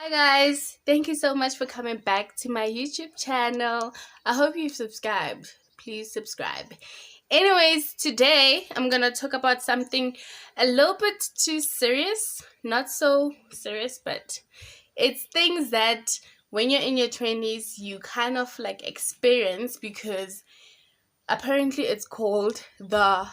Hi guys, thank you so much for coming back to my YouTube channel. I hope you've subscribed. Please subscribe. Anyways, today I'm gonna talk about something a little bit too serious. Not so serious, but it's things that when you're in your 20s you kind of like experience because apparently it's called the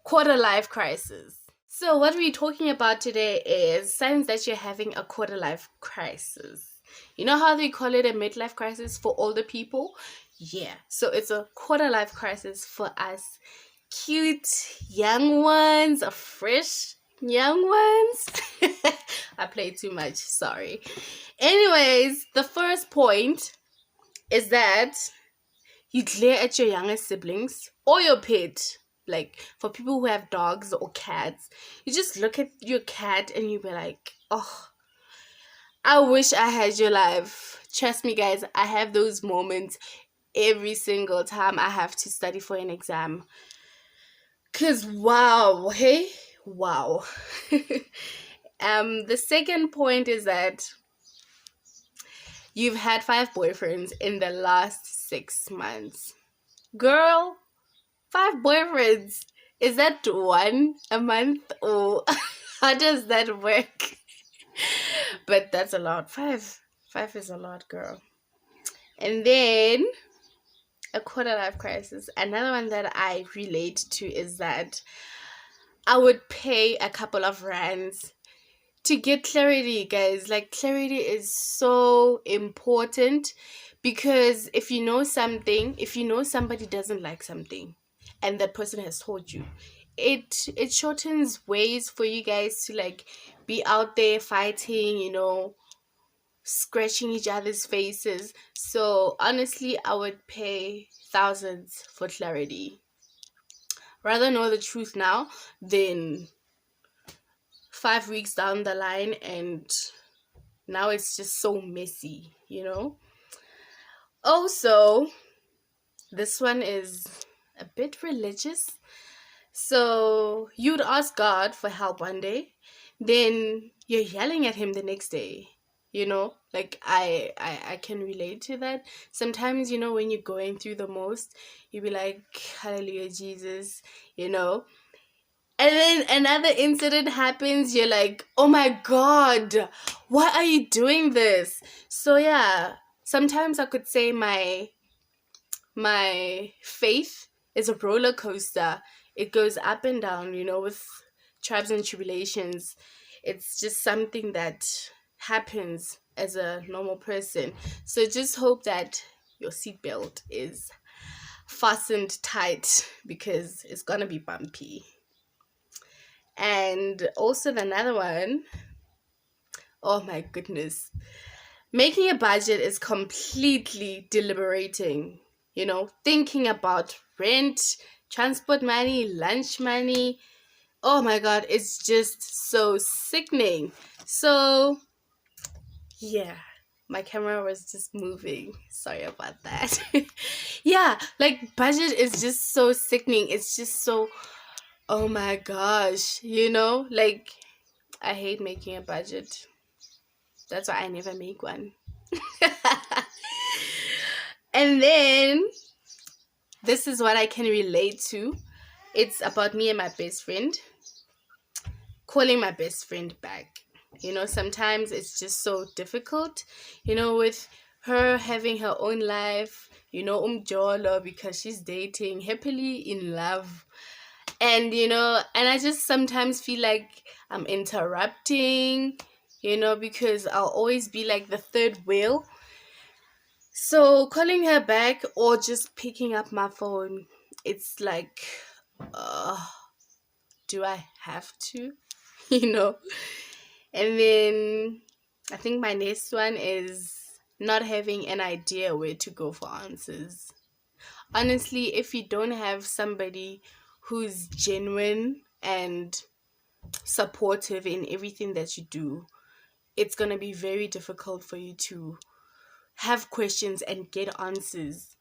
quarter life crisis. So, what we're talking about today is signs that you're having a quarter life crisis. You know how they call it a midlife crisis for older people? Yeah. So, it's a quarter life crisis for us cute young ones, or fresh young ones. I play too much, sorry. Anyways, the first point is that you glare at your younger siblings or your pet. Like for people who have dogs or cats, you just look at your cat and you be like, oh, I wish I had your life. Trust me, guys, I have those moments every single time I have to study for an exam. Cause wow, hey, wow. The second point is that you've had 5 boyfriends in the last 6 months. Girl, 5 boyfriends. Is that one a month or how does that work? But that's a lot. Five is a lot, girl. And then a quarter life crisis. Another one that I relate to is that I would pay a couple of rands to get clarity, guys. Like, clarity is so important because if you know something, if you know somebody doesn't like something and that person has told you, it shortens ways for you guys to like be out there fighting, scratching each other's faces. So honestly, I would pay thousands for clarity. Rather know the truth now than 5 weeks down the line and now it's just so messy. Also, this one is a bit religious. So you'd ask God for help one day, then you're yelling at him the next day. Like I can relate to that. Sometimes, when you're going through the most, you be like, hallelujah, Jesus, and then another incident happens, you're like, oh my God, why are you doing this? So yeah, sometimes I could say my faith is a roller coaster. It goes up and down, with trials and tribulations. It's just something that happens as a normal person. So just hope that your seatbelt is fastened tight because it's gonna be bumpy. And also another one, oh my goodness. Making a budget is completely deliberating, thinking about rent, transport money, lunch money. Oh my God, it's just so sickening. So, yeah, my camera was just moving. Sorry about that. Yeah, like budget is just so sickening. It's just so, oh my gosh, like I hate making a budget. That's why I never make one. And then this is what I can relate to. It's about me and my best friend. Calling my best friend back. Sometimes it's just so difficult, with her having her own life, umjolo because she's dating, happily in love. And and I just sometimes feel like I'm interrupting, because I'll always be like the third wheel. So calling her back or just picking up my phone, it's like, uh, do I have to? you know? And then I think my next one is not having an idea where to go for answers. Honestly, if you don't have somebody who's genuine and supportive in everything that you do, it's going to be very difficult for you to have questions and get answers.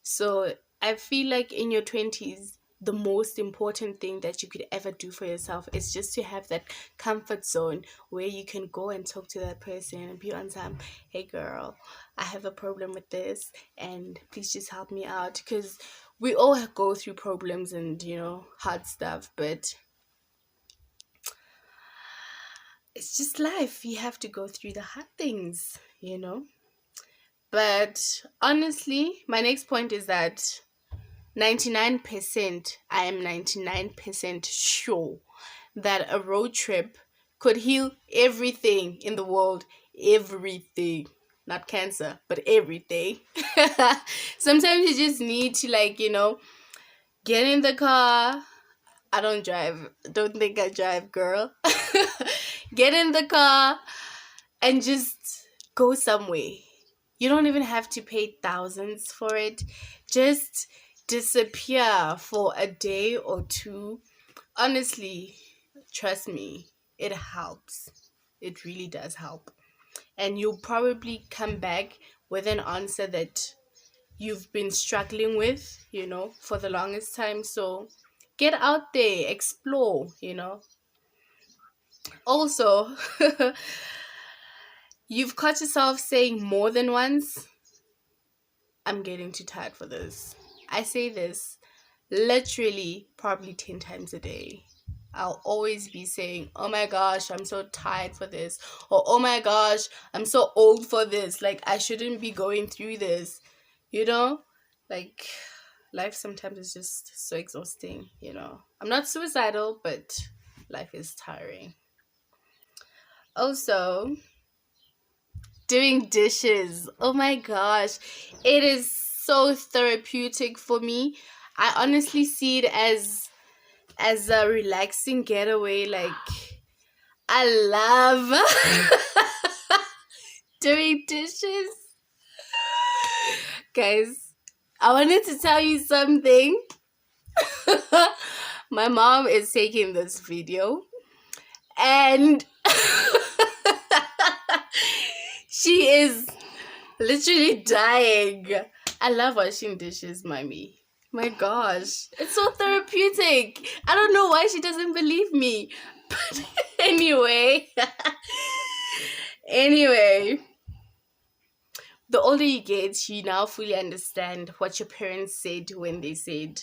So I feel like in your 20s, the most important thing that you could ever do for yourself is just to have that comfort zone where you can go and talk to that person and be on time. Hey girl, I have a problem with this and please just help me out, because we all go through problems and hard stuff, but it's just life. You have to go through the hard things. But honestly, my next point is that 99%, I am 99% sure that a road trip could heal everything in the world. Everything. Not cancer, but everything. Sometimes you just need to, get in the car. I don't drive. Don't think I drive, girl. Get in the car and just go somewhere. You don't even have to pay thousands for it. Just disappear for a day or two. Honestly, trust me, it helps. It really does help. And you'll probably come back with an answer that you've been struggling with, for the longest time. So get out there, explore. Also, you've caught yourself saying more than once, I'm getting too tired for this. I say this literally probably 10 times a day. I'll always be saying, oh my gosh, I'm so tired for this. Or, oh my gosh, I'm so old for this. Like, I shouldn't be going through this. Like, life sometimes is just so exhausting. I'm not suicidal, but life is tiring. Also, doing dishes. Oh my gosh. It is so therapeutic for me. I honestly see it as a relaxing getaway. Like, I love doing dishes. Guys, I wanted to tell you something. My mom is taking this video and she is literally dying. I love washing dishes, mommy. My gosh, it's so therapeutic. I don't know why she doesn't believe me. But anyway, the older you get, you now fully understand what your parents said when they said.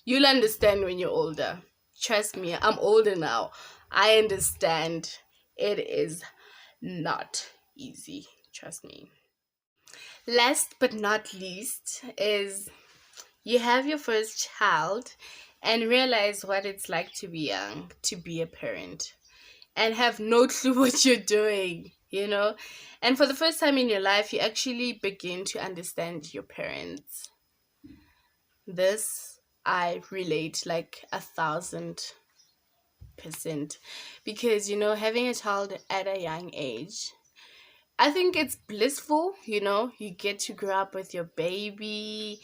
You'll understand when you're older. Trust me, I'm older now. I understand. It is not easy. Trust me. Last but not least is you have your first child and realize what it's like to be young, to be a parent, and have no clue what you're doing, And for the first time in your life, you actually begin to understand your parents. This, I relate like 1,000%. Because, having a child at a young age, I think it's blissful, you get to grow up with your baby,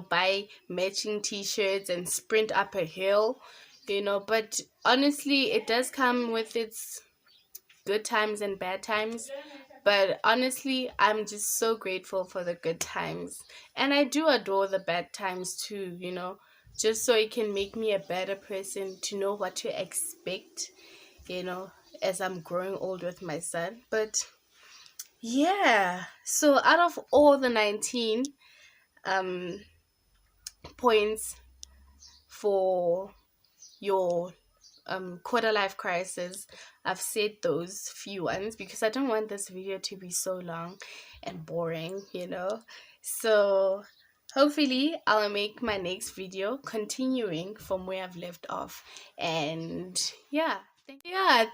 buy matching t-shirts and sprint up a hill, but honestly, it does come with its good times and bad times. But honestly, I'm just so grateful for the good times. And I do adore the bad times too, just so it can make me a better person, to know what to expect, as I'm growing old with my son. But yeah, so out of all the 19 points for your quarter life crisis, I've said those few ones because I don't want this video to be so long and boring, So hopefully I'll make my next video continuing from where I've left off. And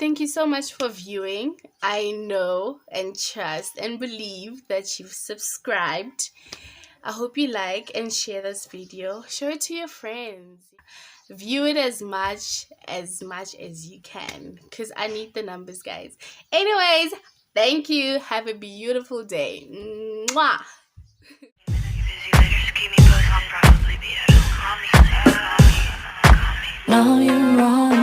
thank you so much for viewing. I know and trust and believe that you've subscribed. I hope you like and share this video. Show it to your friends. View it as much as you can, because I need the numbers, guys. Anyways, thank you. Have a beautiful day. Mwah. No, you're wrong.